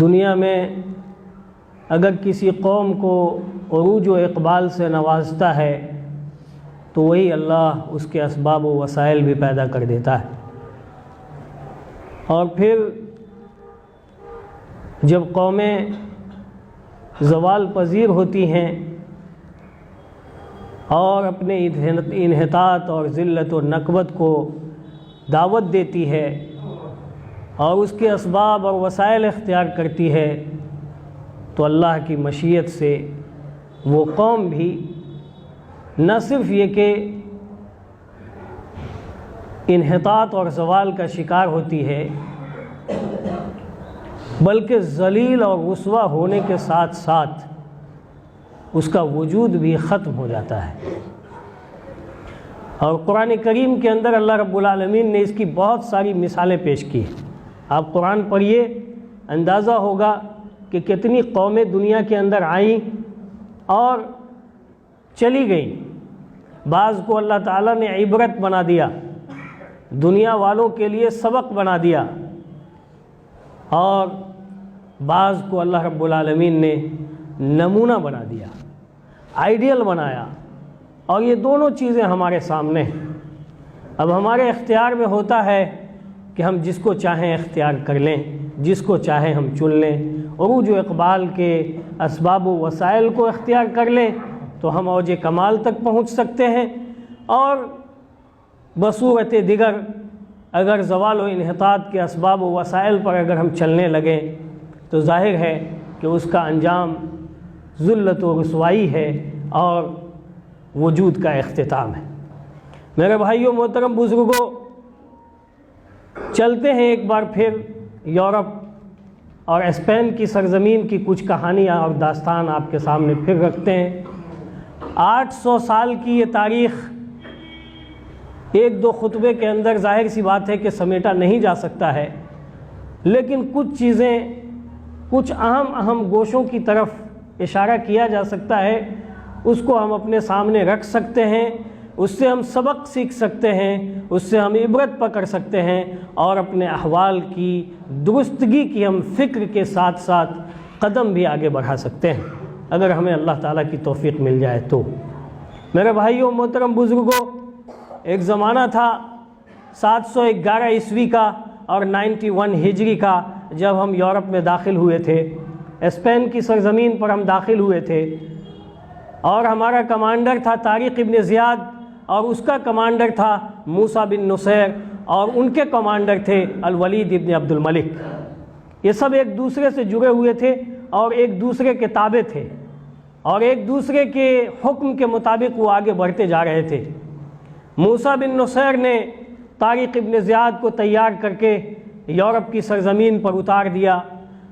دنیا میں اگر کسی قوم کو عروج و اقبال سے نوازتا ہے تو وہی اللہ اس کے اسباب و وسائل بھی پیدا کر دیتا ہے، اور پھر جب قومیں زوال پذیر ہوتی ہیں اور اپنے انحطاط اور ذلت و نکبت کو دعوت دیتی ہے اور اس کے اسباب اور وسائل اختیار کرتی ہے، تو اللہ کی مشیت سے وہ قوم بھی نہ صرف یہ کہ انحطاط اور زوال کا شکار ہوتی ہے، بلکہ ذلیل اور رسوا ہونے کے ساتھ ساتھ اس کا وجود بھی ختم ہو جاتا ہے۔ اور قرآن کریم کے اندر اللہ رب العالمین نے اس کی بہت ساری مثالیں پیش کی ہیں۔ آپ قرآن پڑھیے، اندازہ ہوگا کہ کتنی قومیں دنیا کے اندر آئیں اور چلی گئیں۔ بعض کو اللہ تعالیٰ نے عبرت بنا دیا، دنیا والوں کے لیے سبق بنا دیا، اور بعض کو اللہ رب العالمین نے نمونہ بنا دیا، آئیڈیل بنایا، اور یہ دونوں چیزیں ہمارے سامنے ہیں۔ اب ہمارے اختیار میں ہوتا ہے کہ ہم جس کو چاہیں اختیار کر لیں، جس کو چاہیں ہم چن لیں، عروج و اقبال کے اسباب و وسائل کو اختیار کر لیں تو ہم اوج کمال تک پہنچ سکتے ہیں، اور بصورت دیگر اگر زوال و انحطاط کے اسباب و وسائل پر اگر ہم چلنے لگیں تو ظاہر ہے کہ اس کا انجام ذلت و رسوائی ہے اور وجود کا اختتام ہے۔ میرے بھائیوں، محترم بزرگوں، چلتے ہیں ایک بار پھر یورپ اور اسپین کی سرزمین کی کچھ کہانیاں اور داستان آپ کے سامنے پھر رکھتے ہیں۔ 800 سال کی یہ تاریخ ایک دو خطبے کے اندر ظاہر سی بات ہے کہ سمیٹا نہیں جا سکتا ہے، لیکن کچھ چیزیں، کچھ اہم گوشوں کی طرف اشارہ کیا جا سکتا ہے، اس کو ہم اپنے سامنے رکھ سکتے ہیں، اس سے ہم سبق سیکھ سکتے ہیں، اس سے ہم عبرت پکڑ سکتے ہیں، اور اپنے احوال کی درستگی کی ہم فکر کے ساتھ ساتھ قدم بھی آگے بڑھا سکتے ہیں، اگر ہمیں اللہ تعالیٰ کی توفیق مل جائے تو۔ میرے بھائیوں، محترم بزرگوں، ایک زمانہ تھا 711 عیسوی کا اور 91 ہجری کا، جب ہم یورپ میں داخل ہوئے تھے، اسپین کی سرزمین پر ہم داخل ہوئے تھے، اور ہمارا کمانڈر تھا طارق ابن زیاد، اور اس کا کمانڈر تھا موسیٰ بن نصیر، اور ان کے کمانڈر تھے الولید ابن عبد الملک۔ یہ سب ایک دوسرے سے جڑے ہوئے تھے اور ایک دوسرے کے تابع تھے، اور ایک دوسرے کے حکم کے مطابق وہ آگے بڑھتے جا رہے تھے۔ موسیٰ بن نصیر نے طارق ابن زیاد کو تیار کر کے یورپ کی سرزمین پر اتار دیا،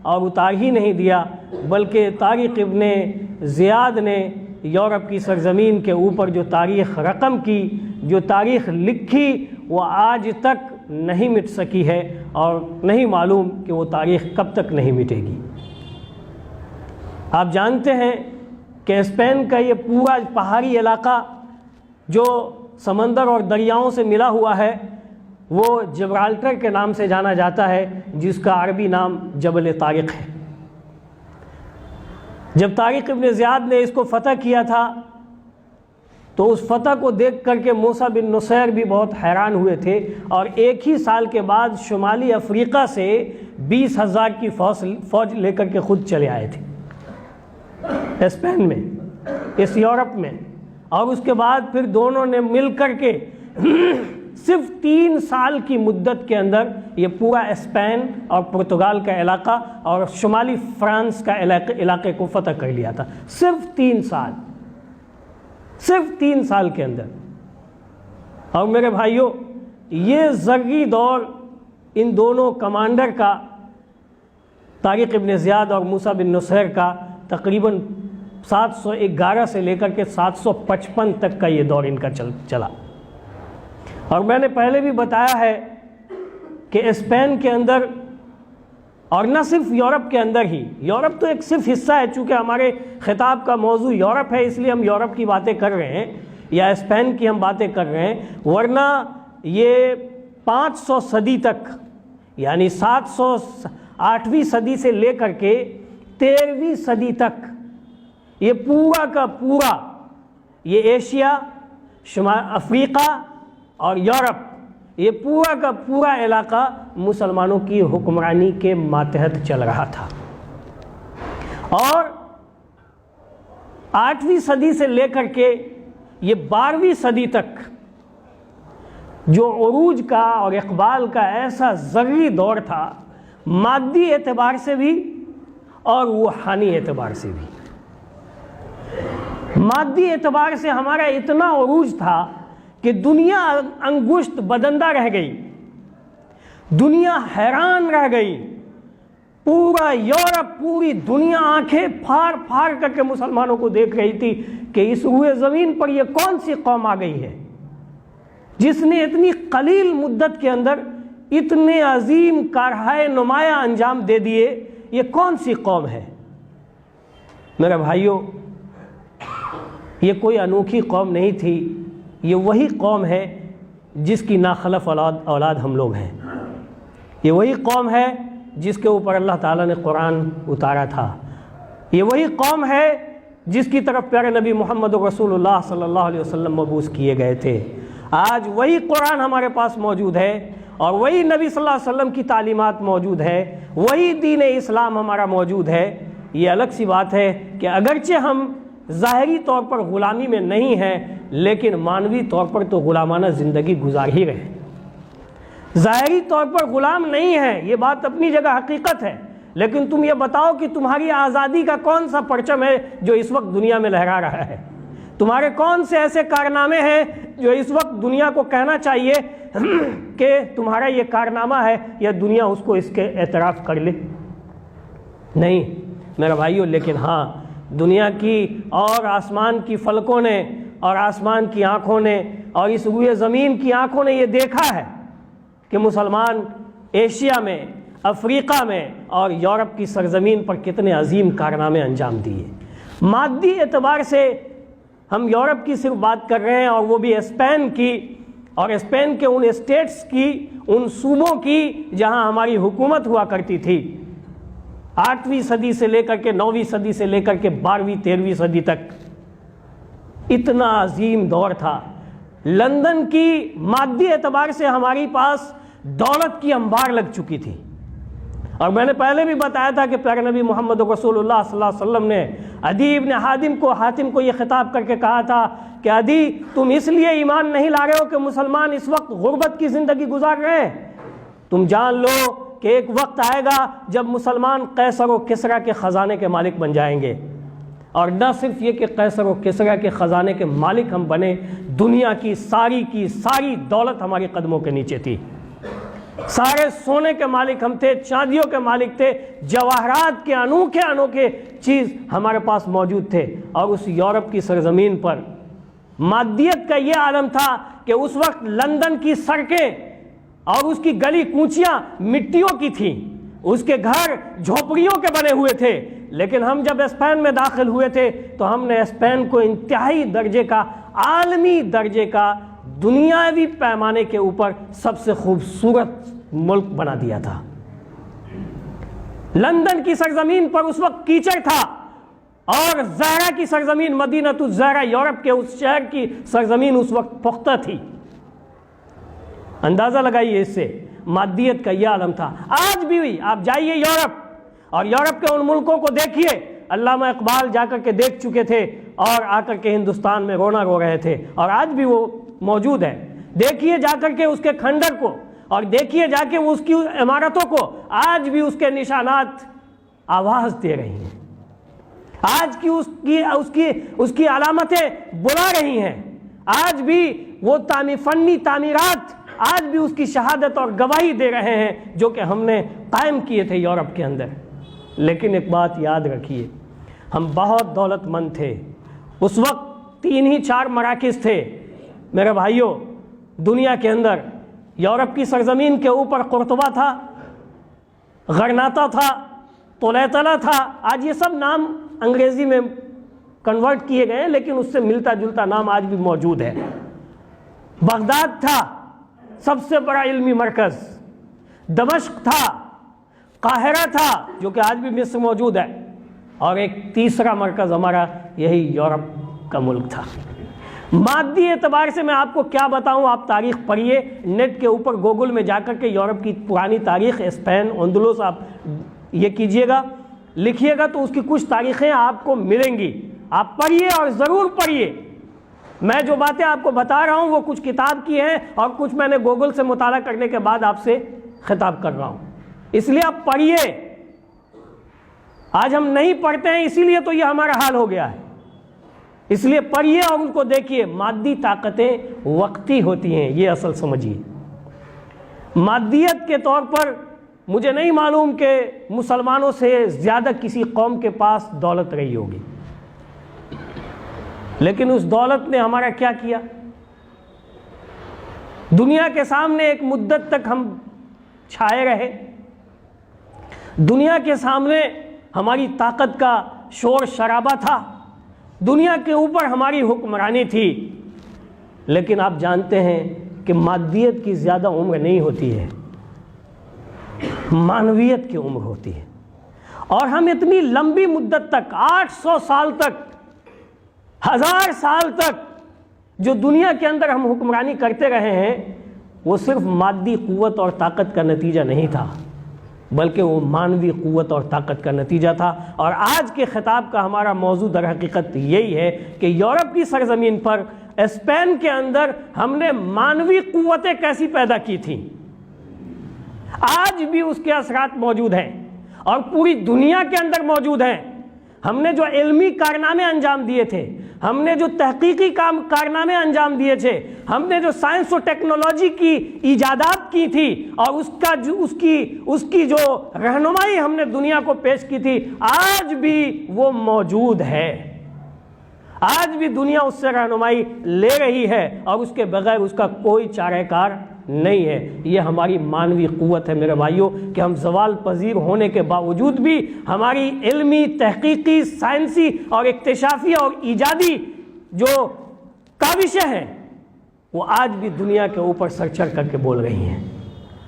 اور اتار ہی نہیں دیا بلکہ طارق ابن زیاد نے یورپ کی سرزمین کے اوپر جو تاریخ رقم کی، جو تاریخ لکھی، وہ آج تک نہیں مٹ سکی ہے، اور نہیں معلوم کہ وہ تاریخ کب تک نہیں مٹے گی۔ آپ جانتے ہیں کہ اسپین کا یہ پورا پہاڑی علاقہ جو سمندر اور دریاؤں سے ملا ہوا ہے، وہ جبرالٹر کے نام سے جانا جاتا ہے، جس کا عربی نام جبل طارق ہے۔ جب طارق ابن زیاد نے اس کو فتح کیا تھا تو اس فتح کو دیکھ کر کے موسیٰ بن نصیر بھی بہت حیران ہوئے تھے، اور ایک ہی سال کے بعد شمالی افریقہ سے 20,000 کی فوج لے کر کے خود چلے آئے تھے اسپین میں، اس یورپ میں، اور اس کے بعد پھر دونوں نے مل کر کے صرف 3 سال کی مدت کے اندر یہ پورا اسپین اور پرتگال کا علاقہ اور شمالی فرانس کا علاقے کو فتح کر لیا تھا۔ صرف 3 سال، صرف 3 سال کے اندر۔ اور میرے بھائیوں، یہ زرعی دور ان دونوں کمانڈر کا، طارق ابن زیاد اور موسیٰ بن نصیر کا، تقریباً 711 سے لے کر کے 755 تک کا یہ دور ان کا چلا۔ اور میں نے پہلے بھی بتایا ہے کہ اسپین کے اندر، اور نہ صرف یورپ کے اندر ہی، یورپ تو ایک صرف حصہ ہے، چونکہ ہمارے خطاب کا موضوع یورپ ہے، اس لیے ہم یورپ کی باتیں کر رہے ہیں یا اسپین کی ہم باتیں کر رہے ہیں، ورنہ یہ 500 صدی تک، یعنی 8ویں صدی سے لے کر کے 13ویں صدی تک یہ پورا کا پورا یہ ایشیا، شمال افریقہ اور یورپ، یہ پورا کا پورا علاقہ مسلمانوں کی حکمرانی کے ماتحت چل رہا تھا. اور 8ویں صدی سے لے کر کے یہ 12ویں صدی تک جو عروج کا اور اقبال کا ایسا زرعی دور تھا، مادی اعتبار سے بھی اور روحانی اعتبار سے بھی. مادی اعتبار سے ہمارا اتنا عروج تھا کہ دنیا انگشت بدندہ رہ گئی، دنیا حیران رہ گئی. پورا یورپ، پوری دنیا آنکھیں پھاڑ پھاڑ کر کے مسلمانوں کو دیکھ رہی تھی کہ اس روئے زمین پر یہ کون سی قوم آ گئی ہے جس نے اتنی قلیل مدت کے اندر اتنے عظیم کارہائے نمایاں انجام دے دیے. یہ کون سی قوم ہے؟ میرے بھائیوں، یہ کوئی انوکھی قوم نہیں تھی، یہ وہی قوم ہے جس کی ناخلف اولاد ہم لوگ ہیں. یہ وہی قوم ہے جس کے اوپر اللہ تعالیٰ نے قرآن اتارا تھا. یہ وہی قوم ہے جس کی طرف پیارے نبی محمد رسول اللہ صلی اللہ علیہ وسلم مبعوث کیے گئے تھے. آج وہی قرآن ہمارے پاس موجود ہے اور وہی نبی صلی اللہ علیہ وسلم کی تعلیمات موجود ہے، وہی دین اسلام ہمارا موجود ہے. یہ الگ سی بات ہے کہ اگرچہ ہم ظاہری طور پر غلامی میں نہیں ہیں، لیکن معنوی طور پر تو غلامانہ زندگی گزار ہی رہے. ظاہری طور پر غلام نہیں ہے، یہ بات اپنی جگہ حقیقت ہے، لیکن تم یہ بتاؤ کہ تمہاری آزادی کا کون سا پرچم ہے جو اس وقت دنیا میں لہرا رہا ہے؟ تمہارے کون سے ایسے کارنامے ہیں جو اس وقت دنیا کو کہنا چاہیے کہ تمہارا یہ کارنامہ ہے یا دنیا اس کو اس کے اعتراف کر لے؟ نہیں میرے بھائیوں، لیکن ہاں دنیا کی اور آسمان کی فلکوں نے اور آسمان کی آنکھوں نے اور اس روئے زمین کی آنکھوں نے یہ دیکھا ہے کہ مسلمان ایشیا میں، افریقہ میں اور یورپ کی سرزمین پر کتنے عظیم کارنامے انجام دیے. مادی اعتبار سے ہم یورپ کی صرف بات کر رہے ہیں، اور وہ بھی اسپین کی، اور اسپین کے ان اسٹیٹس کی، ان صوبوں کی جہاں ہماری حکومت ہوا کرتی تھی. 8ویں صدی سے لے کر کے 9ویں صدی سے لے کر کے 12ویں 13ویں صدی تک اتنا عظیم دور تھا. لندن کی مادی اعتبار سے ہماری پاس دولت کی انبار لگ چکی تھی. اور میں نے پہلے بھی بتایا تھا کہ پیارے نبی محمد رسول اللہ صلی اللہ علیہ وسلم نے عدی ابن حاتم کو یہ خطاب کر کے کہا تھا کہ عدی، تم اس لیے ایمان نہیں لا رہے ہو کہ مسلمان اس وقت غربت کی زندگی گزار رہے ہیں. تم جان لو کہ ایک وقت آئے گا جب مسلمان قیصر و کسریٰ کے خزانے کے مالک بن جائیں گے. اور نہ صرف یہ کہ قیصر و کسریٰ کے خزانے کے مالک ہم بنے، دنیا کی ساری دولت ہماری قدموں کے نیچے تھی. سارے سونے کے مالک ہم تھے، چاندیوں کے مالک تھے، جواہرات کے انوکھے چیز ہمارے پاس موجود تھے. اور اس یورپ کی سرزمین پر مادیت کا یہ عالم تھا کہ اس وقت لندن کی سڑکیں اور اس کی گلی کوچیاں مٹیوں کی تھیں، اس کے گھر جھوپڑیوں کے بنے ہوئے تھے. لیکن ہم جب اسپین میں داخل ہوئے تھے تو ہم نے اسپین کو انتہائی درجے کا، عالمی درجے کا، دنیاوی پیمانے کے اوپر سب سے خوبصورت ملک بنا دیا تھا. لندن کی سرزمین پر اس وقت کیچڑ تھا، اور زہرا کی سرزمین، مدینۃ الزہرا، یورپ کے اس شہر کی سرزمین اس وقت پختہ تھی. اندازہ لگائیے اس سے، مادیت کا یہ عالم تھا. آج بھی آپ جائیے یورپ، اور یورپ کے ان ملکوں کو دیکھیے. علامہ اقبال جا کر کے دیکھ چکے تھے اور آ کر کے ہندوستان میں رونا رو رہے تھے، اور آج بھی وہ موجود ہے. دیکھیے جا کر کے اس کے کھنڈر کو، اور دیکھیے جا کے اس کی عمارتوں کو. آج بھی اس کے نشانات آواز دے رہی ہیں، آج کی اس کی علامتیں بلا رہی ہیں. آج بھی وہ فنی تعمیرات آج بھی اس کی شہادت اور گواہی دے رہے ہیں جو کہ ہم نے قائم کیے تھے یورپ کے اندر. لیکن ایک بات یاد رکھیے، ہم بہت دولت مند تھے. اس وقت 3 ہی 4 مراکز تھے میرے بھائیوں دنیا کے اندر. یورپ کی سرزمین کے اوپر قرطبہ تھا، غرناطہ تھا، طلیطلہ تھا. آج یہ سب نام انگریزی میں کنورٹ کیے گئے ہیں، لیکن اس سے ملتا جلتا نام آج بھی موجود ہے. بغداد تھا سب سے بڑا علمی مرکز، دمشق تھا، قاہرہ تھا جو کہ آج بھی مصر موجود ہے، اور ایک تیسرا مرکز ہمارا یہی یورپ کا ملک تھا۔ مادی اعتبار سے میں آپ کو کیا بتاؤں، آپ تاریخ پڑھیے نیٹ کے اوپر گوگل میں جا کر کے یورپ کی پرانی تاریخ، اسپین، اندلس، آپ یہ کیجئے گا، لکھیے گا تو اس کی کچھ تاریخیں آپ کو ملیں گی، آپ پڑھیے اور ضرور پڑھیے۔ میں جو باتیں آپ کو بتا رہا ہوں وہ کچھ کتاب کی ہیں اور کچھ میں نے گوگل سے مطالعہ کرنے کے بعد آپ سے خطاب کر رہا ہوں، اس لیے آپ پڑھیے۔ آج ہم نہیں پڑھتے ہیں اسی لیے تو یہ ہمارا حال ہو گیا ہے، اس لیے پڑھیے اور ان کو دیکھیے۔ مادی طاقتیں وقتی ہوتی ہیں، یہ اصل سمجھیے۔ مادیت کے طور پر مجھے نہیں معلوم کہ مسلمانوں سے زیادہ کسی قوم کے پاس دولت رہی ہوگی، لیکن اس دولت نے ہمارا کیا کیا؟ دنیا کے سامنے ایک مدت تک ہم چھائے رہے، دنیا کے سامنے ہماری طاقت کا شور شرابہ تھا، دنیا کے اوپر ہماری حکمرانی تھی، لیکن آپ جانتے ہیں کہ مادیت کی زیادہ عمر نہیں ہوتی ہے، معنویت کی عمر ہوتی ہے۔ اور ہم اتنی لمبی مدت تک، 800 سال تک، 1000 سال تک جو دنیا کے اندر ہم حکمرانی کرتے رہے ہیں، وہ صرف مادی قوت اور طاقت کا نتیجہ نہیں تھا، بلکہ وہ معنوی قوت اور طاقت کا نتیجہ تھا۔ اور آج کے خطاب کا ہمارا موضوع در حقیقت یہی ہے کہ یورپ کی سرزمین پر، اسپین کے اندر ہم نے معنوی قوتیں کیسی پیدا کی تھیں، آج بھی اس کے اثرات موجود ہیں اور پوری دنیا کے اندر موجود ہیں۔ ہم نے جو علمی کارنامے انجام دیے تھے، ہم نے جو تحقیقی کارنامے انجام دیے تھے، ہم نے جو سائنس و ٹیکنالوجی کی ایجادات کی تھی اور اس کی جو رہنمائی ہم نے دنیا کو پیش کی تھی، آج بھی وہ موجود ہے، آج بھی دنیا اس سے رہنمائی لے رہی ہے اور اس کے بغیر اس کا کوئی چارہ کار نہیں ہے۔ یہ ہماری معنوی قوت ہے میرے بھائیوں، کہ ہم زوال پذیر ہونے کے باوجود بھی ہماری علمی، تحقیقی، سائنسی اور اکتشافی اور ایجادی جو کاوشیں ہیں وہ آج بھی دنیا کے اوپر سر چڑھ کر کے بول رہی ہیں۔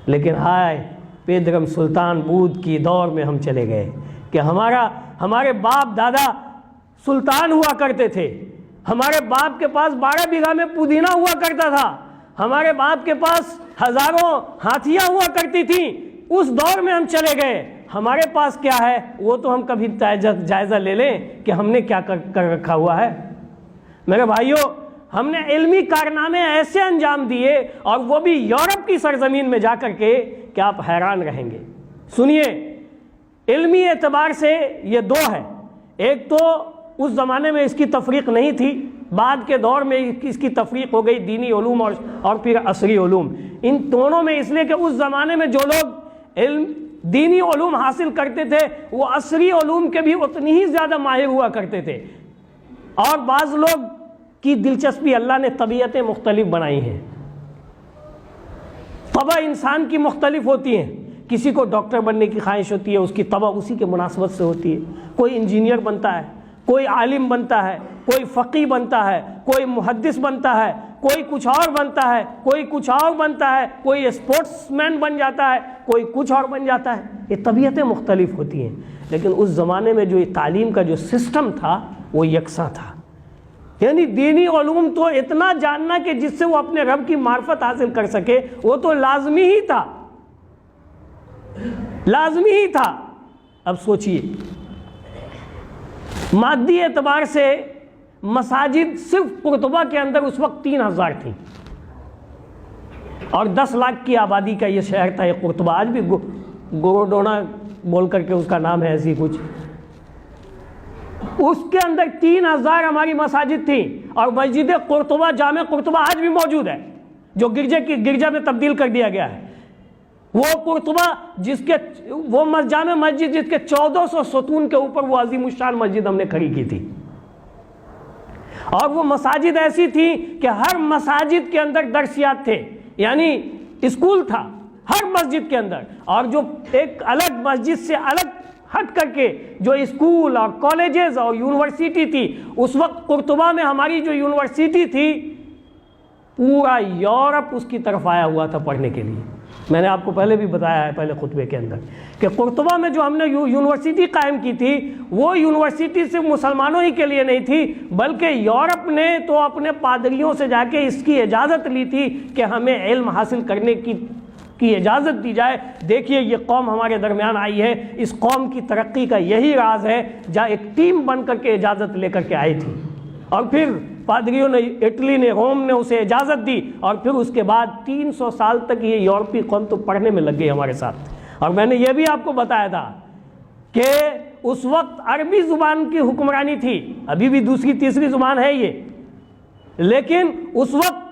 لیکن ہائے پیدرم سلطان بود کی دور میں ہم چلے گئے کہ ہمارے باپ دادا سلطان ہوا کرتے تھے، ہمارے باپ کے پاس 12 بیگھہ میں پودینہ ہوا کرتا تھا، ہمارے باپ کے پاس ہزاروں ہاتھیاں ہوا کرتی تھیں، اس دور میں ہم چلے گئے۔ ہمارے پاس کیا ہے وہ تو ہم کبھی جائزہ لے لیں کہ ہم نے کیا کر رکھا ہوا ہے۔ میرے بھائیوں، ہم نے علمی کارنامے ایسے انجام دیے اور وہ بھی یورپ کی سرزمین میں جا کر کے کہ آپ حیران رہیں گے۔ سنیے، علمی اعتبار سے یہ دو ہے، ایک تو اس زمانے میں اس کی تفریق نہیں تھی، بعد کے دور میں اس کی تفریق ہو گئی، دینی علوم اور پھر عصری علوم۔ ان دونوں میں اس لیے کہ اس زمانے میں جو لوگ دینی علوم حاصل کرتے تھے وہ عصری علوم کے بھی اتنی ہی زیادہ ماہر ہوا کرتے تھے، اور بعض لوگ کی دلچسپی اللہ نے طبیعتیں مختلف بنائی ہیں، طبع انسان کی مختلف ہوتی ہیں، کسی کو ڈاکٹر بننے کی خواہش ہوتی ہے، اس کی طبع اسی کے مناسبت سے ہوتی ہے، کوئی انجینئر بنتا ہے، کوئی عالم بنتا ہے، کوئی فقیہ بنتا ہے، کوئی محدث بنتا ہے، کوئی کچھ اور بنتا ہے، کوئی کچھ اور بنتا ہے، کوئی اسپورٹس مین بن جاتا ہے، کوئی کچھ اور بن جاتا ہے۔ یہ طبیعتیں مختلف ہوتی ہیں، لیکن اس زمانے میں جو تعلیم کا جو سسٹم تھا وہ یکساں تھا، یعنی دینی علوم تو اتنا جاننا کہ جس سے وہ اپنے رب کی معرفت حاصل کر سکے وہ تو لازمی ہی تھا، لازمی ہی تھا۔ اب سوچئے، مادی اعتبار سے مساجد صرف قرطبہ کے اندر اس وقت 3000 تھیں، اور 10 لاکھ کی آبادی کا یہ شہر تھا یہ قرطبہ، آج بھی گوروڈونا بول کر کے اس کا نام ہے ایسی کچھ۔ اس کے اندر 3000 ہماری مساجد تھیں، اور مسجد قرطبہ، جامع قرطبہ آج بھی موجود ہے، جو گرجا میں تبدیل کر دیا گیا ہے۔ وہ قرطبہ وہ جامع مسجد جس کے 1400 ستون کے اوپر وہ عظیم الشان مسجد ہم نے کھڑی کی تھی، اور وہ مساجد ایسی تھی کہ ہر مساجد کے اندر درسیات تھے، یعنی اسکول تھا ہر مسجد کے اندر، اور جو ایک الگ مسجد سے الگ ہٹ کر کے جو اسکول اور کالجز اور یونیورسٹی تھی، اس وقت قرطبہ میں ہماری جو یونیورسٹی تھی پورا یورپ اس کی طرف آیا ہوا تھا پڑھنے کے لیے، میں نے آپ کو پہلے بھی بتایا ہے پہلے خطبے کے اندر کہ قرطبہ میں جو ہم نے یونیورسٹی قائم کی تھی وہ یونیورسٹی صرف مسلمانوں ہی کے لیے نہیں تھی، بلکہ یورپ نے تو اپنے پادریوں سے جا کے اس کی اجازت لی تھی کہ ہمیں علم حاصل کرنے کی اجازت دی جائے۔ دیکھیے یہ قوم ہمارے درمیان آئی ہے، اس قوم کی ترقی کا یہی راز ہے، جہاں ایک ٹیم بن کر کے اجازت لے کر کے آئی تھی، اور پھر پادریوں نے، اٹلی نے، روم نے اسے اجازت دی، اور پھر اس کے بعد 300 سال تک یہ یورپی قوم تو پڑھنے میں لگ گئی ہمارے ساتھ۔ اور میں نے یہ بھی آپ کو بتایا تھا کہ اس وقت عربی زبان کی حکمرانی تھی، ابھی بھی دوسری تیسری زبان ہے یہ، لیکن اس وقت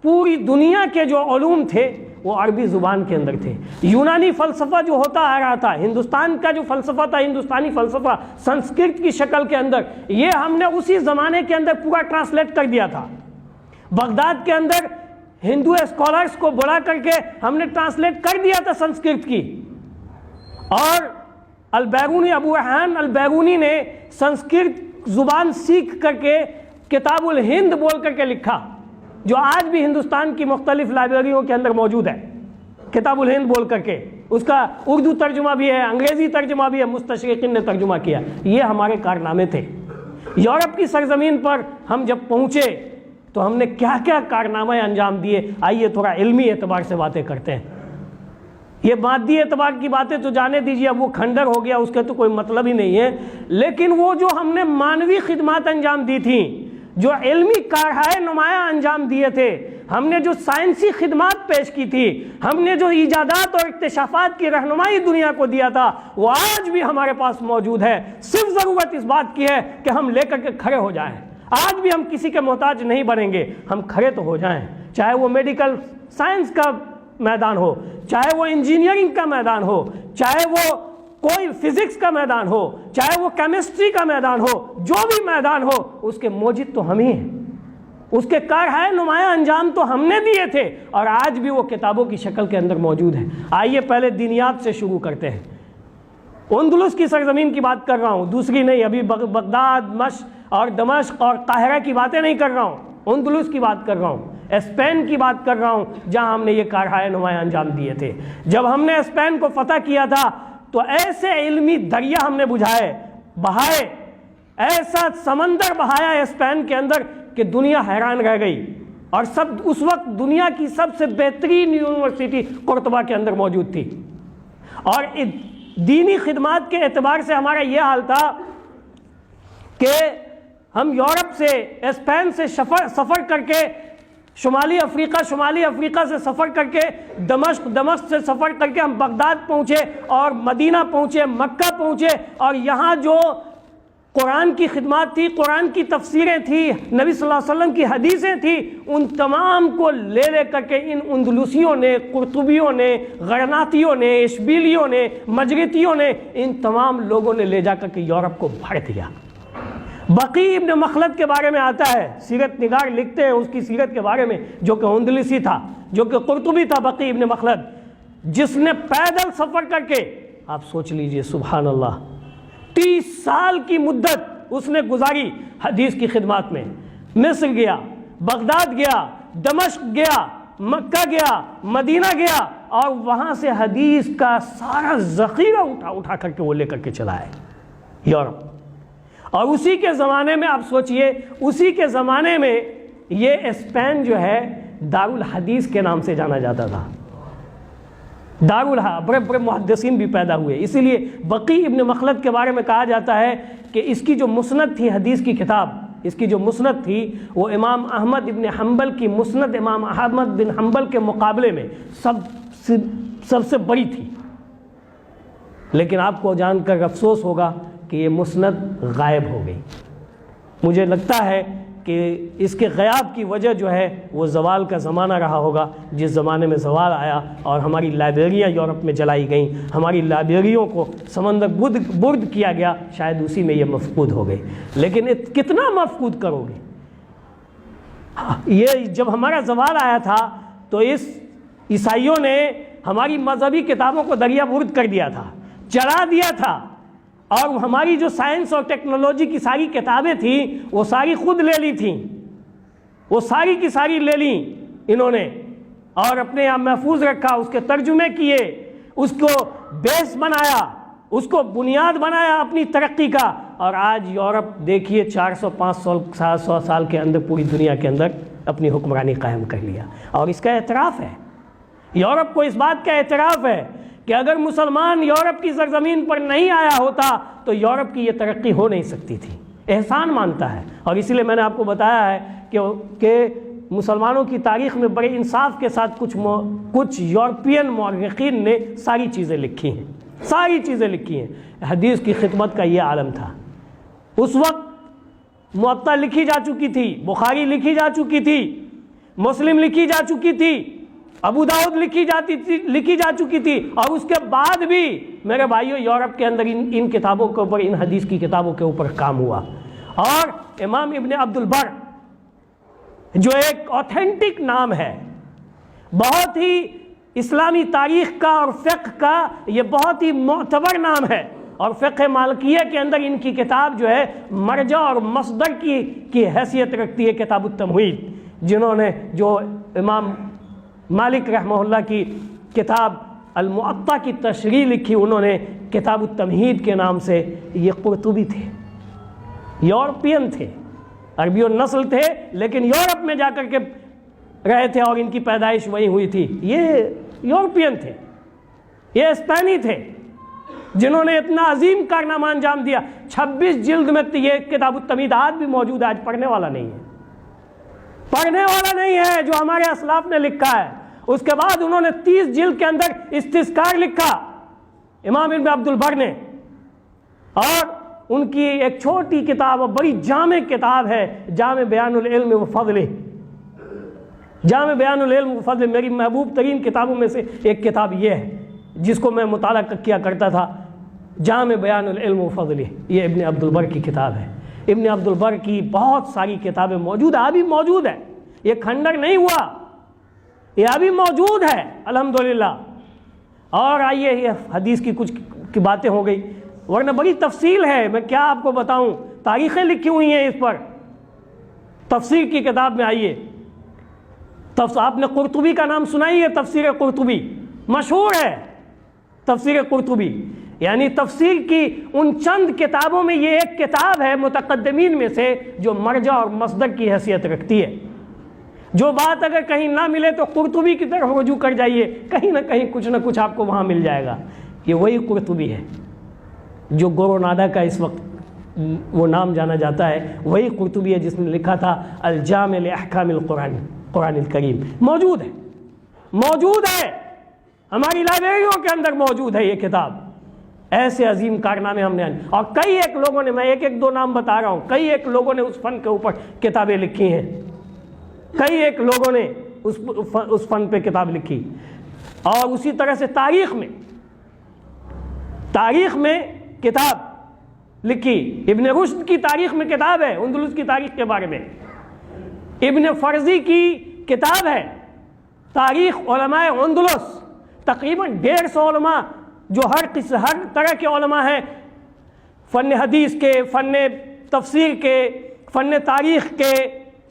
پوری دنیا کے جو علوم تھے وہ عربی زبان کے اندر تھے۔ یونانی فلسفہ جو ہوتا آ رہا تھا، ہندوستان کا جو فلسفہ تھا، ہندوستانی فلسفہ سنسکرت کی شکل کے اندر، یہ ہم نے اسی زمانے کے اندر پورا ٹرانسلیٹ کر دیا تھا۔ بغداد کے اندر ہندو اسکالرز کو بلا کر کے ہم نے ٹرانسلیٹ کر دیا تھا سنسکرت کی، اور البیرونی، ابو ریحان البیرونی نے سنسکرت زبان سیکھ کر کے کتاب الہند بول کر کے لکھا، جو آج بھی ہندوستان کی مختلف لائبریریوں کے اندر موجود ہے، کتاب الہند بول کر کے۔ اس کا اردو ترجمہ بھی ہے، انگریزی ترجمہ بھی ہے، مستشرقین نے ترجمہ کیا۔ یہ ہمارے کارنامے تھے۔ یورپ کی سرزمین پر ہم جب پہنچے تو ہم نے کیا کیا کارنامے انجام دیے، آئیے تھوڑا علمی اعتبار سے باتیں کرتے ہیں۔ یہ مادی اعتبار کی باتیں تو جانے دیجیے، اب وہ کھنڈر ہو گیا، اس کے تو کوئی مطلب ہی نہیں ہے، لیکن وہ جو ہم نے مانوی خدمات انجام دی تھیں، جو علمی کارہائے نمایاں انجام دیے تھے، ہم نے جو سائنسی خدمات پیش کی تھی، ہم نے جو ایجادات اور اکتشافات کی رہنمائی دنیا کو دیا تھا، وہ آج بھی ہمارے پاس موجود ہے۔ صرف ضرورت اس بات کی ہے کہ ہم لے کر کے کھڑے ہو جائیں۔ آج بھی ہم کسی کے محتاج نہیں بنیں گے، ہم کھڑے تو ہو جائیں، چاہے وہ میڈیکل سائنس کا میدان ہو، چاہے وہ انجینئرنگ کا میدان ہو، چاہے وہ کوئی فزکس کا میدان ہو، چاہے وہ کیمسٹری کا میدان ہو، جو بھی میدان ہو، اس کے موجد تو ہم ہی ہیں، اس کے کارہائے نمایاں انجام تو ہم نے دیے تھے، اور آج بھی وہ کتابوں کی شکل کے اندر موجود ہیں۔ آئیے پہلے دینیات سے شروع کرتے ہیں۔ اندلس کی سرزمین کی بات کر رہا ہوں، دوسری نہیں، ابھی بغداد، مشق اور دمشق اور قاہرہ کی باتیں نہیں کر رہا ہوں، اندلس کی بات کر رہا ہوں، اسپین کی بات کر رہا ہوں، جہاں ہم نے یہ کارہائے نمایاں انجام دیے تھے۔ جب ہم نے اسپین کو فتح کیا تھا تو ایسے علمی دریا ہم نے بہائے، ایسا سمندر بہایا اسپین کے اندر کہ دنیا حیران رہ گئی، اور اس وقت دنیا کی سب سے بہترین یونیورسٹی قرطبہ کے اندر موجود تھی۔ اور دینی خدمات کے اعتبار سے ہمارا یہ حال تھا کہ ہم یورپ سے، اسپین سے سفر کر کے شمالی افریقہ سے سفر کر کے دمشق سے سفر کر کے ہم بغداد پہنچے، اور مدینہ پہنچے، مکہ پہنچے، اور یہاں جو قرآن کی خدمات تھی، قرآن کی تفسیریں تھیں، نبی صلی اللہ علیہ وسلم کی حدیثیں تھیں، ان تمام کو لے کر کے ان اندلسیوں نے، قرطبیوں نے، غرناطیوں نے، اشبیلیوں نے، مجرتیوں نے، ان تمام لوگوں نے لے جا کر کے یورپ کو بھر دیا۔ بقی ابن مخلد کے بارے میں آتا ہے، سیرت نگار لکھتے ہیں اس کی سیرت کے بارے میں، جو کہ اندلسی تھا، جو کہ قرطبی تھا، بقی ابن مخلد، جس نے پیدل سفر کر کے، آپ سوچ لیجئے سبحان اللہ، 30 سال کی مدت اس نے گزاری حدیث کی خدمات میں۔ مصر گیا، بغداد گیا، دمشق گیا، مکہ گیا، مدینہ گیا، اور وہاں سے حدیث کا سارا ذخیرہ اٹھا کر کے وہ لے کر کے چلا ہے یورپ۔ اور اسی کے زمانے میں آپ سوچئے، اسی کے زمانے میں یہ اسپین جو ہے دارالحدیث کے نام سے جانا جاتا تھا۔ بڑے بڑے محدثین بھی پیدا ہوئے، اسی لیے بقی ابن مخلد کے بارے میں کہا جاتا ہے کہ اس کی جو مسند تھی، حدیث کی کتاب، اس کی جو مسند تھی وہ امام احمد ابن حنبل کی مسند امام احمد بن حنبل کے مقابلے میں سب سے بڑی تھی۔ لیکن آپ کو جان کر افسوس ہوگا کہ یہ مسند غائب ہو گئی۔ مجھے لگتا ہے کہ اس کے غیاب کی وجہ جو ہے وہ زوال کا زمانہ رہا ہوگا، جس زمانے میں زوال آیا اور ہماری لائبریریاں یورپ میں جلائی گئیں، ہماری لائبریریوں کو سمندر برد کیا گیا، شاید اسی میں یہ مفقود ہو گئی۔ لیکن کتنا مفقود کرو گے؟ یہ جب ہمارا زوال آیا تھا تو اس عیسائیوں نے ہماری مذہبی کتابوں کو دریا برد کر دیا تھا، جلا دیا تھا، اور ہماری جو سائنس اور ٹیکنالوجی کی ساری کتابیں تھیں وہ ساری خود لے لی تھیں، وہ ساری کی ساری لے لیں انہوں نے، اور اپنے یہاں محفوظ رکھا، اس کے ترجمے کیے، اس کو بیس بنایا، اس کو بنیاد بنایا اپنی ترقی کا، اور آج یورپ دیکھیے 400-500 سال کے اندر پوری دنیا کے اندر اپنی حکمرانی قائم کر لیا، اور اس کا اعتراف ہے، یورپ کو اس بات کا اعتراف ہے کہ اگر مسلمان یورپ کی سرزمین پر نہیں آیا ہوتا تو یورپ کی یہ ترقی ہو نہیں سکتی تھی، احسان مانتا ہے۔ اور اسی لیے میں نے آپ کو بتایا ہے کہ مسلمانوں کی تاریخ میں بڑے انصاف کے ساتھ کچھ یورپین مورخین نے ساری چیزیں لکھی ہیں، ساری چیزیں لکھی ہیں۔ حدیث کی خدمت کا یہ عالم تھا، اس وقت موطا لکھی جا چکی تھی، بخاری لکھی جا چکی تھی، مسلم لکھی جا چکی تھی، ابو داؤد لکھی جا چکی تھی، اور اس کے بعد بھی میرے بھائیوں یورپ کے اندر ان کتابوں کے اوپر، ان حدیث کی کتابوں کے اوپر کام ہوا۔ اور امام ابن عبد البر جو ایک اوتھینٹک نام ہے، بہت ہی اسلامی تاریخ کا اور فقہ کا یہ بہت ہی معتبر نام ہے، اور فقہ مالکیہ کے اندر ان کی کتاب جو ہے مرجع اور مصدر کی حیثیت رکھتی ہے، کتاب التمہید، جو امام مالک رحمہ اللہ کی کتاب المعطا کی تشریح لکھی، انہوں نے کتاب التمہید کے نام سے۔ یہ قرطبی تھے، یورپین تھے، عربی النسل تھے، لیکن یورپ میں جا کر کے رہے تھے اور ان کی پیدائش وہیں ہوئی تھی۔ یہ یورپین تھے، یہ اسپینی تھے، جنہوں نے اتنا عظیم کارنامہ انجام دیا۔ 26 جلد میں یہ کتاب التمہید آج بھی موجود ہے، آج پڑھنے والا نہیں ہے، پڑھنے والا نہیں ہے، جو ہمارے اسلاف نے لکھا ہے۔ اس کے بعد انہوں نے 30 جلد کے اندر استذکار لکھا امام ابن عبد البر نے، اور ان کی ایک چھوٹی کتاب اور بڑی جامع کتاب ہے جامع بیان العلم و فضلہ۔ جامع بیان العلم و فضلہ میری محبوب ترین کتابوں میں سے ایک کتاب یہ ہے، جس کو میں مطالعہ کیا کرتا تھا، جامع بیان العلم و فضلہ، یہ ابن عبد البر کی کتاب ہے۔ ابن عبد البر کی بہت ساری کتابیں موجود ہیں، ابھی موجود ہے، یہ کھنڈر نہیں ہوا، یہ ابھی موجود ہے الحمدللہ۔ اور آئیے، یہ حدیث کی کچھ کی باتیں ہو گئی، ورنہ بڑی تفصیل ہے، میں کیا آپ کو بتاؤں، تاریخیں لکھی ہوئی ہیں اس پر۔ تفسیر کی کتاب میں آئیے، آپ نے قرطبی کا نام سنا ہی ہے، تفسیر قرطبی مشہور ہے، تفسیر قرطبی یعنی تفسیر کی ان چند کتابوں میں یہ ایک کتاب ہے متقدمین میں سے جو مرجع اور مصدر کی حیثیت رکھتی ہے۔ جو بات اگر کہیں نہ ملے تو قرطبی کی طرف رجوع کر جائیے، کہیں نہ کہیں کچھ نہ کچھ آپ کو وہاں مل جائے گا۔ یہ وہی قرطبی ہے جو گوروناڈا کا اس وقت وہ نام جانا جاتا ہے، وہی قرطبی ہے جس نے لکھا تھا الجامع لاحکام القرآن، قرآن الکریم۔ موجود ہے ہماری لائبریریوں کے اندر، موجود ہے یہ کتاب۔ ایسے عظیم کارنامے ہم نے، اور کئی ایک لوگوں نے، میں ایک دو نام بتا رہا ہوں، کئی ایک لوگوں نے اس فن کے اوپر کتابیں لکھی ہیں، کئی ایک لوگوں نے اس فن پہ کتاب لکھی۔ اور اسی طرح سے تاریخ میں کتاب لکھی، ابن رشد کی تاریخ میں کتاب ہے اندلس کی تاریخ کے بارے میں، ابن فرزی کی کتاب ہے تاریخ علماء اندلس، تقریباً 150 علماء جو ہر طرح کے علماء ہیں، فن حدیث کے، فن تفسیر کے، فن تاریخ کے،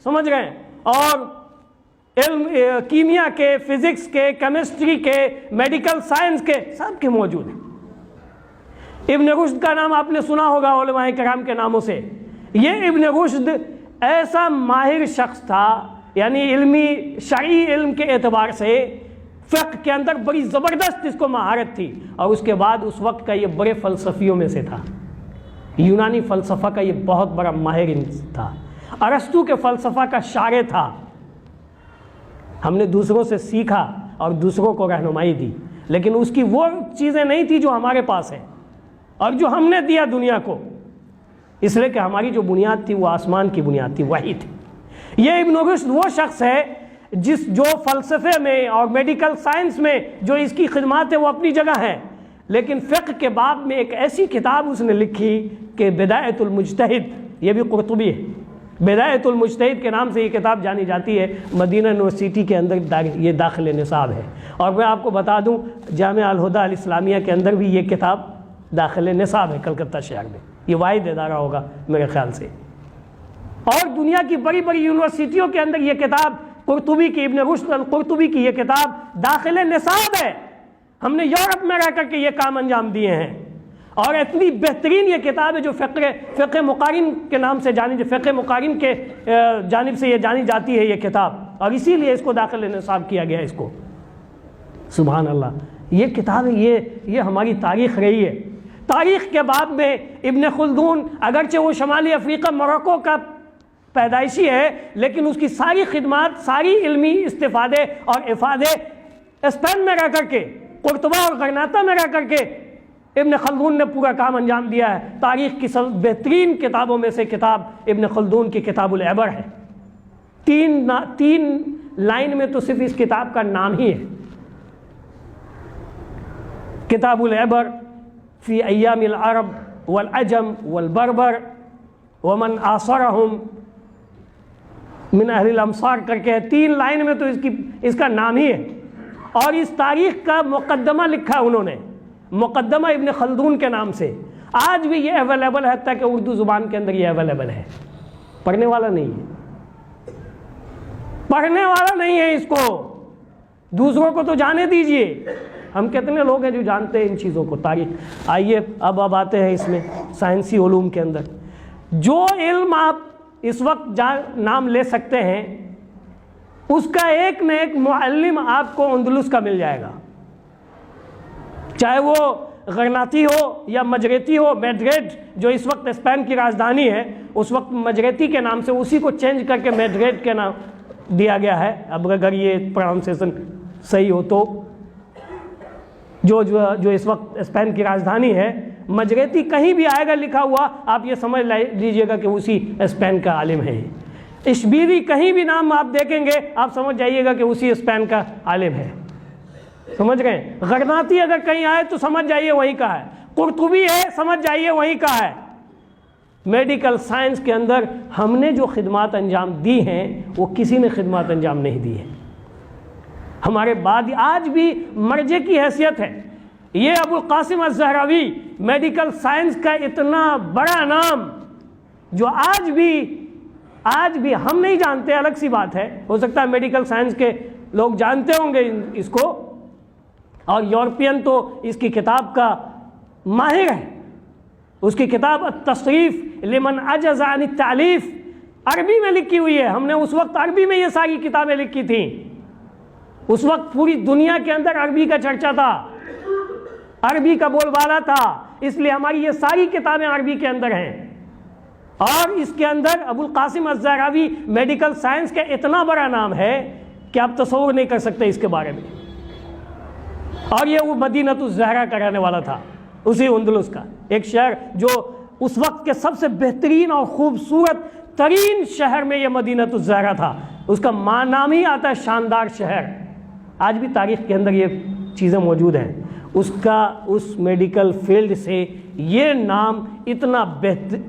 سمجھ رہے ہیں، اور علم کیمیا کے، فزکس کے، کیمسٹری کے، میڈیکل سائنس کے، سب کے موجود ہیں۔ ابن رشد کا نام آپ نے سنا ہوگا علماء کرام کے ناموں سے۔ یہ ابن رشد ایسا ماہر شخص تھا، یعنی علمی شرعی علم کے اعتبار سے فقہ کے اندر بڑی زبردست اس کو مہارت تھی، اور اس کے بعد اس وقت کا یہ بڑے فلسفیوں میں سے تھا، یونانی فلسفہ کا یہ بہت بڑا ماہر تھا، ارسطو کے فلسفہ کا شارح تھا۔ ہم نے دوسروں سے سیکھا اور دوسروں کو رہنمائی دی، لیکن اس کی وہ چیزیں نہیں تھی جو ہمارے پاس ہے اور جو ہم نے دیا دنیا کو، اس لیے کہ ہماری جو بنیاد تھی وہ آسمان کی بنیاد تھی، وہی تھی۔ یہ ابن رشد وہ شخص ہے جو فلسفے میں اور میڈیکل سائنس میں جو اس کی خدمات ہیں وہ اپنی جگہ ہیں، لیکن فقہ کے باب میں ایک ایسی کتاب اس نے لکھی کہ بدایۃ المجتہد، یہ بھی قرطبی ہے، بدایۃ المجتہد کے نام سے یہ کتاب جانی جاتی ہے، مدینہ یونیورسٹی کے اندر یہ داخل نصاب ہے۔ اور میں آپ کو بتا دوں جامعہ الہدیٰ الاسلامیہ کے اندر بھی یہ کتاب داخل نصاب ہے، کلکتہ شہر میں، یہ واحد ادارہ ہوگا میرے خیال سے۔ اور دنیا کی بڑی بڑی یونیورسٹیوں کے اندر یہ کتاب قرطبی کی، ابن رشد القرطبی کی یہ کتاب داخل نصاب ہے. ہم نے یورپ میں رہ کر کے یہ کام انجام دیے ہیں، اور اتنی بہترین یہ کتاب ہے جو فقہ مقارن کے نام سے فقہ مقارن کے جانب سے یہ جانی جاتی ہے یہ کتاب، اور اسی لیے اس کو داخل نصاب کیا گیا اس کو. سبحان اللہ. یہ کتاب یہ ہماری تاریخ رہی ہے. تاریخ کے باب میں ابن خلدون اگرچہ وہ شمالی افریقہ موروکو کا پیدائشی ہے، لیکن اس کی ساری خدمات، ساری علمی استفادے اور افادے اسپین میں رہ کر کے، قرطبہ اور غرناطہ میں رہ کر کے ابن خلدون نے پورا کام انجام دیا ہے. تاریخ کی سب بہترین کتابوں میں سے کتاب ابن خلدون کی کتاب العبر ہے. تین لائن میں تو صرف اس کتاب کا نام ہی ہے. کتاب العبر فی ایام العرب والعجم والبربر ومن آثرہم من اہل الامصار کر کے 3 لائن میں تو اس کا نام ہی ہے. اور اس تاریخ کا مقدمہ لکھا انہوں نے، مقدمہ ابن خلدون کے نام سے. آج بھی یہ اویلیبل ہے، حتیٰ کہ اردو زبان کے اندر یہ اویلیبل ہے. پڑھنے والا نہیں ہے، پڑھنے والا نہیں ہے اس کو. دوسروں کو تو جانے دیجئے، ہم کتنے لوگ ہیں جو جانتے ہیں ان چیزوں کو. تاریخ. آئیے اب آتے ہیں اس میں سائنسی علوم کے اندر. جو علم آپ اس وقت نام لے سکتے ہیں، اس کا ایک نہ ایک معلم آپ کو اندلس کا مل جائے گا، چاہے وہ غرناطی ہو یا مجریتی ہو. میڈریڈ جو اس وقت اسپین کی راجدھانی ہے، اس وقت مجریتی کے نام سے، اسی کو چینج کر کے میڈریڈ کے نام دیا گیا ہے. اب اگر یہ پروننسیشن صحیح ہو تو. جو اس وقت اسپین کی راجدھانی ہے، مجریتی کہیں بھی آئے گا لکھا ہوا، آپ یہ سمجھ لیجئے گا کہ اسی اسپین کا عالم ہے. اشبیلی کہیں بھی نام آپ دیکھیں گے، آپ سمجھ جائیے گا کہ اسی اسپین کا عالم ہے. سمجھ گئے؟ غرناطی اگر کہیں آئے تو سمجھ جائیے وہیں کا ہے. قرطبی ہے، سمجھ جائیے وہیں کا ہے. میڈیکل سائنس کے اندر ہم نے جو خدمات انجام دی ہیں وہ کسی نے خدمات انجام نہیں دی ہے. ہمارے بعد آج بھی مرجع کی حیثیت ہے. یہ ابو القاسم الزہراوی، میڈیکل سائنس کا اتنا بڑا نام، جو آج بھی ہم نہیں جانتے، الگ سی بات ہے. ہو سکتا ہے میڈیکل سائنس کے لوگ جانتے ہوں گے اس کو، اور یورپین تو اس کی کتاب کا ماہر ہے. اس کی کتاب التصریف لمن عجز عن التعلیف عربی میں لکھی ہوئی ہے. ہم نے اس وقت عربی میں یہ ساری کتابیں لکھی تھیں. اس وقت پوری دنیا کے اندر عربی کا چرچا تھا، عربی کا بول بالا تھا، اس لیے ہماری یہ ساری کتابیں عربی کے اندر ہیں. اور اس کے اندر ابو القاسم الزہراوی میڈیکل سائنس کا اتنا بڑا نام ہے کہ آپ تصور نہیں کر سکتے اس کے بارے میں. اور یہ وہ مدینۃ الزہرا کا رہنے والا تھا، اسی اندلس کا ایک شہر، جو اس وقت کے سب سے بہترین اور خوبصورت ترین شہر میں یہ مدینۃ الزہرا تھا. اس کا نام ہی آتا ہے شاندار شہر. آج بھی تاریخ کے اندر یہ چیزیں موجود ہیں. اس میڈیکل فیلڈ سے یہ نام اتنا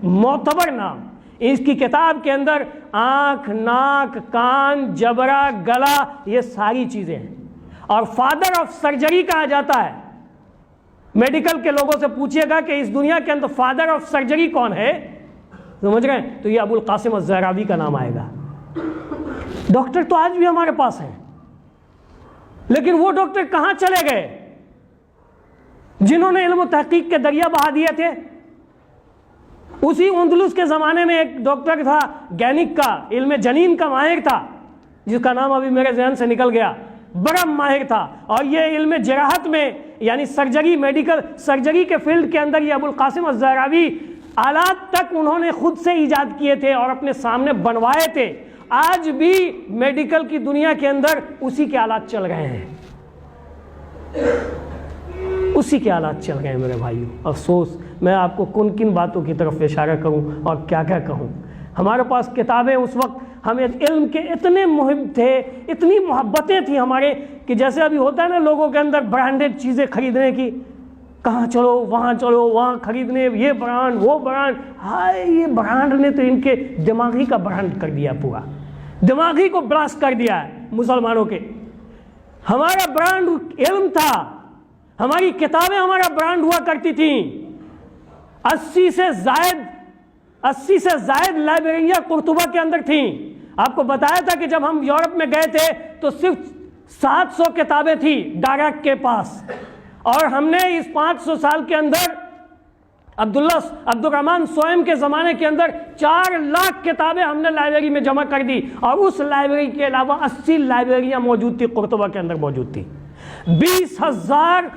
معتبر نام. اس کی کتاب کے اندر آنکھ، ناک، کان، جبڑا، گلا، یہ ساری چیزیں ہیں. اور فادر آف سرجری کہا جاتا ہے. میڈیکل کے لوگوں سے پوچھئے گا کہ اس دنیا کے اندر فادر آف سرجری کون ہے، سمجھ گئے، تو یہ ابو القاسم الزہراوی کا نام آئے گا. ڈاکٹر تو آج بھی ہمارے پاس ہیں، لیکن وہ ڈاکٹر کہاں چلے گئے جنہوں نے علم و تحقیق کے دریا بہا دیے تھے؟ اسی اندلس کے زمانے میں ایک ڈاکٹر تھا، گینک کا، علم جنین کا ماہر تھا، جس کا نام ابھی میرے ذہن سے نکل گیا. بڑا ماہر تھا. اور یہ علم جراحت میں، یعنی سرجری، میڈیکل سرجری کے فیلڈ کے اندر یہ ابو القاسم الزہراوی آلات تک انہوں نے خود سے ایجاد کیے تھے اور اپنے سامنے بنوائے تھے. آج بھی میڈیکل کی دنیا کے اندر اسی کے آلات چل رہے ہیں، اسی کے آلات چل رہے ہیں میرے بھائیوں. افسوس، میں آپ کو کن باتوں کی طرف اشارہ کروں اور کیا کہوں. ہمارے پاس کتابیں اس وقت، ہمیں علم کے اتنے محب تھے، اتنی محبتیں تھیں ہمارے، کہ جیسے ابھی ہوتا ہے نا لوگوں کے اندر برانڈڈ چیزیں خریدنے کی، کہاں چلو وہاں خریدنے، یہ برانڈ وہ برانڈ. ہائے، یہ برانڈ نے تو ان کے دماغی کا برانڈ کر دیا، پورا دماغی کو براسٹ کر دیا ہے مسلمانوں کے. ہمارا برانڈ علم تھا، ہماری کتابیں ہمارا برانڈ ہوا کرتی تھیں. 80 سے زائد لائبریریاں قرطبہ کے اندر تھیں. آپ کو بتایا تھا کہ جب ہم یورپ میں گئے تھے تو صرف 700 کتابیں تھی ڈائریکٹ کے پاس، اور ہم نے اس 500 سال کے اندر عبد الرحمن سوئم کے زمانے کے اندر 4 لاکھ کتابیں ہم نے لائبریری میں جمع کر دی، اور اس لائبریری کے علاوہ 80 لائبریریاں موجود تھی، قرطبہ کے اندر موجود تھی۔ 20,000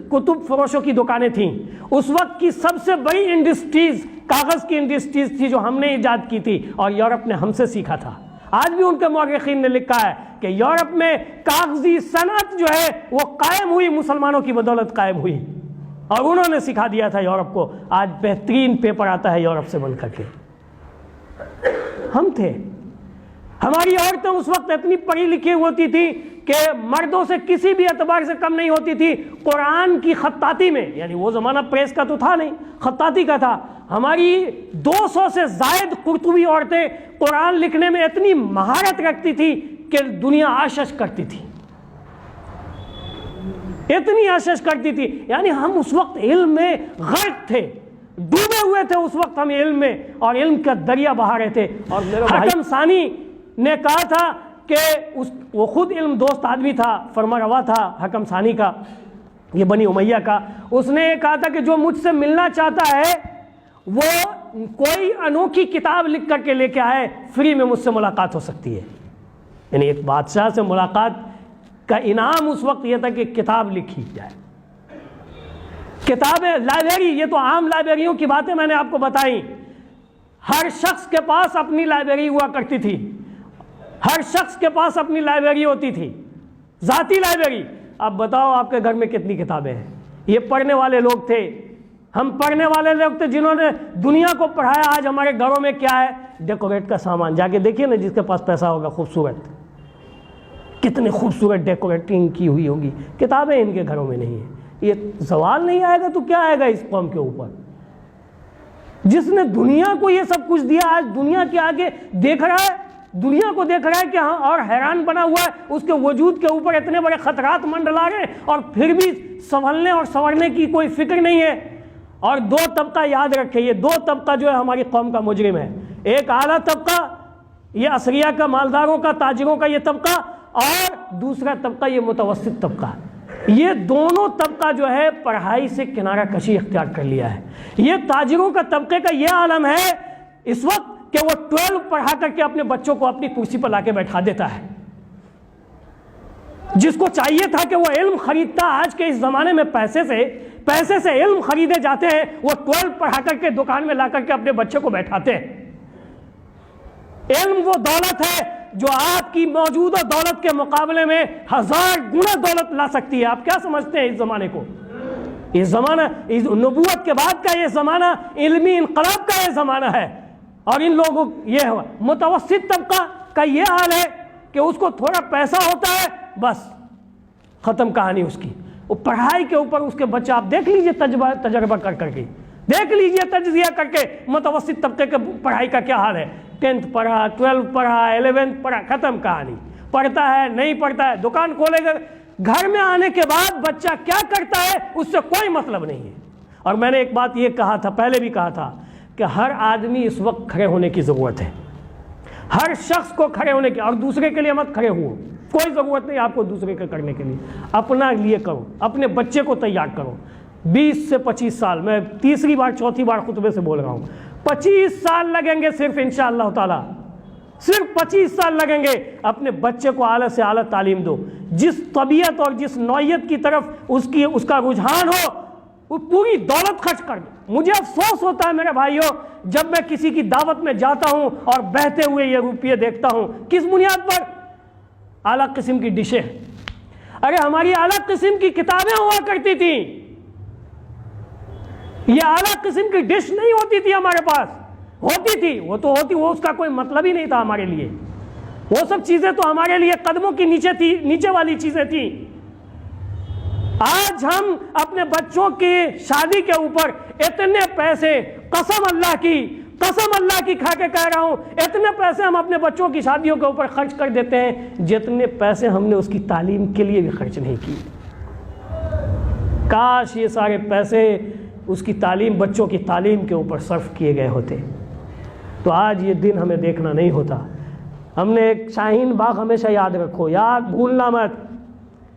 کتب فروشوں کی دکانیں تھیں۔ اس وقت کی سب سے بڑی انڈسٹریز کاغذ کی انڈسٹریز تھی جو ہم نے ایجاد کی تھی، اور یورپ نے ہم سے سیکھا تھا۔ آج بھی ان کے مورخین نے لکھا ہے کہ یورپ میں کاغذی صنعت جو ہے وہ قائم ہوئی، مسلمانوں کی بدولت قائم ہوئی، اور انہوں نے سکھا دیا تھا یورپ کو۔ آج بہترین پیپر آتا ہے یورپ سے بن کر کے۔ ہم تھے، ہماری عورتیں اس وقت اتنی پڑھی لکھی ہوتی تھی کہ مردوں سے کسی بھی اعتبار سے کم نہیں ہوتی تھی۔ قرآن کی خطاطی میں، یعنی وہ زمانہ پریس کا تو تھا نہیں، خطاطی کا تھا، ہماری 200 سے زائد قرطبی عورتیں قرآن لکھنے میں اتنی مہارت رکھتی تھی کہ دنیا آشش کرتی تھی، اتنی آشش کرتی تھی۔ یعنی ہم اس وقت علم میں غرق تھے، ڈوبے ہوئے تھے اس وقت ہم علم میں، اور علم کا دریا بہا رہے تھے۔ اور حکم ثانی نے کہا تھا کہ وہ خود علم دوست آدمی تھا، فرما روا تھا حکم ثانی کا، یہ بنی امیہ کا۔ اس نے یہ کہا تھا کہ جو مجھ سے ملنا چاہتا ہے وہ کوئی انوکھی کتاب لکھ کر کے لے کے آئے، فری میں مجھ سے ملاقات ہو سکتی ہے۔ یعنی ایک بادشاہ سے ملاقات کا انعام اس وقت یہ تھا کہ کتاب لکھی جائے۔ کتابیں، لائبریری، یہ تو عام لائبریریوں کی باتیں میں نے آپ کو بتائیں۔ ہر شخص کے پاس اپنی لائبریری ہوا کرتی تھی، ہر شخص کے پاس اپنی لائبریری ہوتی تھی، ذاتی لائبریری۔ اب بتاؤ آپ کے گھر میں کتنی کتابیں ہیں؟ یہ پڑھنے والے لوگ تھے، ہم پڑھنے والے لوگ تھے جنہوں نے دنیا کو پڑھایا۔ آج ہمارے گھروں میں کیا ہے؟ ڈیکوریٹ کا سامان۔ جا کے دیکھیے نا، جس کے پاس پیسہ ہوگا، خوبصورت، کتنی خوبصورت ڈیکوریٹنگ کی ہوئی ہوگی، کتابیں ان کے گھروں میں نہیں ہیں۔ یہ زوال نہیں آئے گا تو کیا آئے گا اس قوم کے اوپر؟ جس نے دنیا کو یہ سب کچھ دیا، آج دنیا کے آگے دیکھ رہا ہے، دنیا کو دیکھ رہا ہے کہ ہاں، اور حیران بنا ہوا ہے۔ اس کے وجود کے اوپر اتنے بڑے خطرات منڈلا رہے ہیں، اور پھر بھی سنبھلنے اور سنورنے کی کوئی فکر نہیں ہے۔ اور 2 طبقہ یاد رکھے، یہ 2 طبقہ جو ہے ہماری قوم کا مجرم ہے۔ ایک اعلیٰ طبقہ، یہ اثریا کا، مالداروں کا، تاجروں کا یہ طبقہ، اور دوسرا طبقہ یہ متوسط طبقہ۔ یہ دونوں طبقہ جو ہے پڑھائی سے کنارہ کشی اختیار کر لیا ہے۔ یہ تاجروں کا طبقے کا یہ عالم ہے اس وقت کہ وہ 12 پڑھا کر کے اپنے بچوں کو اپنی کرسی پر لا کے بیٹھا دیتا ہے۔ جس کو چاہیے تھا کہ وہ علم خریدتا، آج کے اس زمانے میں پیسے سے علم خریدے جاتے ہیں، وہ 12 پڑھا کر کے دکان میں لا کر کے اپنے بچے کو بیٹھاتے ہیں۔ علم وہ دولت ہے جو آپ کی موجودہ دولت کے مقابلے میں 1000 گنا دولت لا سکتی ہے۔ آپ کیا سمجھتے ہیں اس زمانے کو؟ یہ زمانہ، اس نبوت کے بعد کا یہ زمانہ علمی انقلاب کا یہ زمانہ ہے، اور ان لوگوں یہ ہوا متوسط طبقہ کا یہ حال ہے کہ اس کو تھوڑا پیسہ ہوتا ہے، بس ختم کہانی اس کی۔ وہ پڑھائی کے اوپر اس کے بچہ، آپ دیکھ لیجئے تجربہ کر کر کے، دیکھ لیجئے تجزیہ کر کے متوسط طبقے کے پڑھائی کا کیا حال ہے۔ 10th پڑھا، 12 پڑھا، 11th پڑھا، ختم کہانی۔ پڑھتا ہے نہیں پڑھتا ہے، دکان کھولے گا، گھر میں آنے کے بعد بچہ کیا کرتا ہے اس سے کوئی مطلب نہیں ہے۔ اور میں نے ایک بات یہ کہا تھا، پہلے بھی کہا تھا، کہ ہر آدمی اس وقت کھڑے ہونے کی ضرورت ہے، ہر شخص کو کھڑے ہونے کی۔ اور دوسرے کے لیے مت کھڑے ہو، کوئی ضرورت نہیں آپ کو دوسرے کے کرنے کے لیے، اپنا لیے کرو، اپنے بچے کو تیار کرو۔ 20 سے 25 سال، میں تیسری بار چوتھی بار خطبے سے بول رہا ہوں، 25 سال لگیں گے صرف انشاءاللہ تعالی، صرف 25 سال لگیں گے۔ اپنے بچے کو اعلیٰ سے اعلیٰ تعلیم دو، جس طبیعت اور جس نوعیت کی طرف اس کا رجحان ہو، وہ پوری دولت خرچ کر دو۔ مجھے افسوس ہوتا ہے میرے بھائیوں، جب میں کسی کی دعوت میں جاتا ہوں اور بہتے ہوئے یہ روپیے دیکھتا ہوں، کس بنیاد پر؟ اعلیٰ قسم کی ڈشیں۔ ارے ہماری اعلیٰ قسم کی کتابیں ہوا کرتی تھیں، یہ اعلیٰ قسم کی ڈش نہیں ہوتی تھی ہمارے پاس، ہوتی تھی، وہ تو ہوتی، وہ اس کا کوئی مطلب ہی نہیں تھا ہمارے لیے۔ وہ سب چیزیں تو ہمارے لیے قدموں کی نیچے والی چیزیں تھیں۔ آج ہم اپنے بچوں کی شادی کے اوپر اتنے پیسے، قسم اللہ کی کھا کے کہہ رہا ہوں، اتنے پیسے ہم اپنے بچوں کی شادیوں کے اوپر خرچ کر دیتے ہیں جتنے پیسے ہم نے اس کی تعلیم کے لیے بھی خرچ نہیں کی۔ کاش یہ سارے پیسے اس کی تعلیم، بچوں کی تعلیم کے اوپر صرف کیے گئے ہوتے، تو آج یہ دن ہمیں دیکھنا نہیں ہوتا۔ ہم نے ایک شاہین باغ ہمیشہ یاد رکھو، یاد بھولنا مت،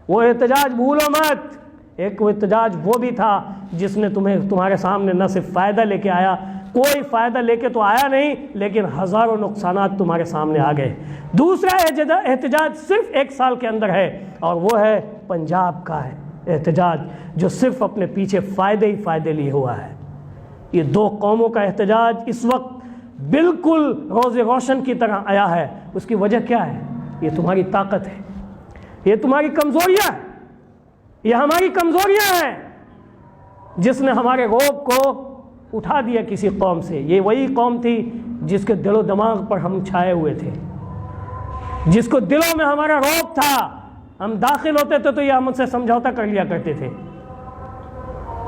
وہ احتجاج بھولو مت۔ ایک وہ احتجاج وہ بھی تھا جس نے تمہارے سامنے نہ صرف فائدہ لے کے آیا، کوئی فائدہ لے کے تو آیا نہیں، لیکن ہزاروں نقصانات تمہارے سامنے آ گئے۔ دوسرا احتجاج صرف 1 سال کے اندر ہے، اور وہ ہے پنجاب کا ہے احتجاج، جو صرف اپنے پیچھے فائدے ہی فائدے لیے ہوا ہے۔ یہ 2 قوموں کا احتجاج اس وقت بالکل روز روشن کی طرح آیا ہے۔ اس کی وجہ کیا ہے؟ یہ تمہاری طاقت ہے، یہ تمہاری کمزوریاں ہیں، یہ ہماری کمزوریاں ہیں جس نے ہمارے روب کو اٹھا دیا کسی قوم سے۔ یہ وہی قوم تھی جس کے دل و دماغ پر ہم چھائے ہوئے تھے، جس کو دلوں میں ہمارا روب تھا۔ ہم داخل ہوتے تھے تو یہ ہم سے سمجھوتا کر لیا کرتے تھے۔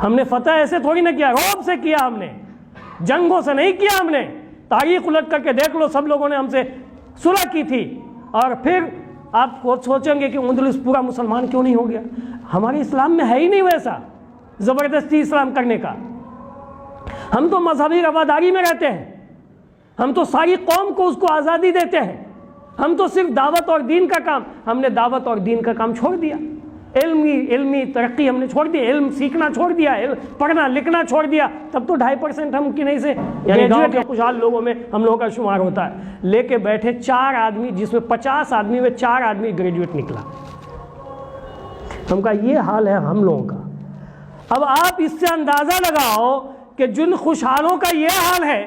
ہم نے فتح ایسے تھوڑی نہ کیا، روب سے کیا، ہم نے جنگوں سے نہیں کیا۔ ہم نے تاریخ الٹ کر کے دیکھ لو، سب لوگوں نے ہم سے صلح کی تھی۔ اور پھر آپ سوچیں گے کہ اندلس پورا مسلمان کیوں نہیں ہو گیا؟ ہمارے اسلام میں ہے ہی نہیں ویسا زبردستی اسلام کرنے کا۔ ہم تو مذہبی رواداری میں رہتے ہیں، ہم تو ساری قوم کو اس کو آزادی دیتے ہیں۔ ہم تو صرف دعوت اور دین کا کام، ہم نے دعوت اور دین کا کام چھوڑ دیا۔ علمی ترقی ہم نے چھوڑ دی، علم سیکھنا چھوڑ دیا، پڑھنا لکھنا چھوڑ دیا۔ تب تو 2.5% ہم کی نہیں سے یعنی گاؤں کے خوشحال لوگوں میں ہم لوگوں کا شمار ہوتا ہے۔ لے کے بیٹھے 4 آدمی، جس میں 50 آدمی میں 4 آدمی گریجویٹ نکلا۔ ہم کہا یہ حال ہے ہم لوگوں کا۔ اب آپ اس سے اندازہ لگاؤ کہ جن خوشحالوں کا یہ حال ہے،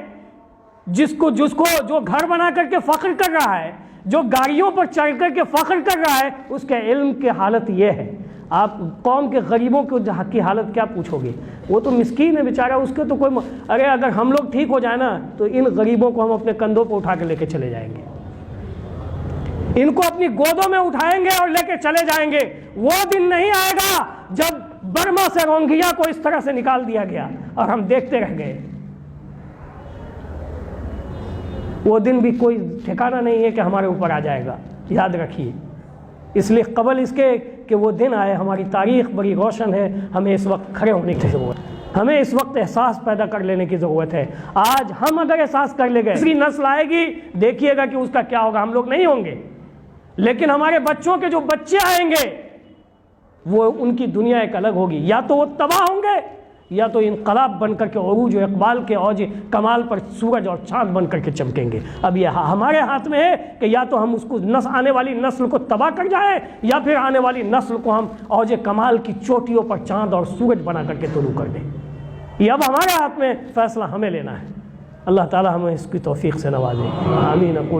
جس کو جو گھر بنا کر کے فخر کر رہا ہے، جو گاڑیوں پر چڑھ کر کے فخر کر رہا ہے، اس کے علم کی حالت یہ ہے۔ آپ قوم کے غریبوں کی حالت کیا پوچھو گے؟ وہ تو مسکین ہے بیچارہ، اس کے تو کوئی ارے اگر ہم لوگ ٹھیک ہو جائے نا تو ان غریبوں کو ہم اپنے کندھوں پہ اٹھا کے لے کے چلے جائیں گے، ان کو اپنی گودوں میں اٹھائیں گے اور لے کے چلے جائیں گے۔ وہ دن نہیں آئے گا جب برما سے روہنگیا کو اس طرح سے نکال دیا گیا اور ہم دیکھتے رہ گئے۔ وہ دن بھی کوئی ٹھکانہ نہیں ہے کہ ہمارے اوپر آ جائے گا، یاد رکھیے۔ اس لیے قبل اس کے کہ وہ دن آئے، ہماری تاریخ بڑی روشن ہے، ہمیں اس وقت کھڑے ہونے کی ضرورت ہے، ہمیں اس وقت احساس پیدا کر لینے کی ضرورت ہے۔ آج ہم اگر احساس کر لے گئے، دوسری نسل آئے گی، دیکھیے گا کہ اس کا کیا ہوگا۔ ہم لوگ نہیں ہوں گے، لیکن ہمارے بچوں کے جو بچے آئیں گے، وہ ان کی دنیا ایک الگ ہوگی۔ یا تو وہ تباہ ہوں گے، یا تو انقلاب بن کر کے عروج و اقبال کے اوج کمال پر سورج اور چاند بن کر کے چمکیں گے۔ اب یہ ہمارے ہاتھ میں ہے کہ یا تو ہم اس کو آنے والی نسل کو تباہ کر جائیں، یا پھر آنے والی نسل کو ہم اوج کمال کی چوٹیوں پر چاند اور سورج بنا کر کے طلوع کر دیں۔ یہ اب ہمارے ہاتھ میں فیصلہ ہمیں لینا ہے۔ اللہ تعالی ہمیں اس کی توفیق سے نوازے، آمین۔ اقول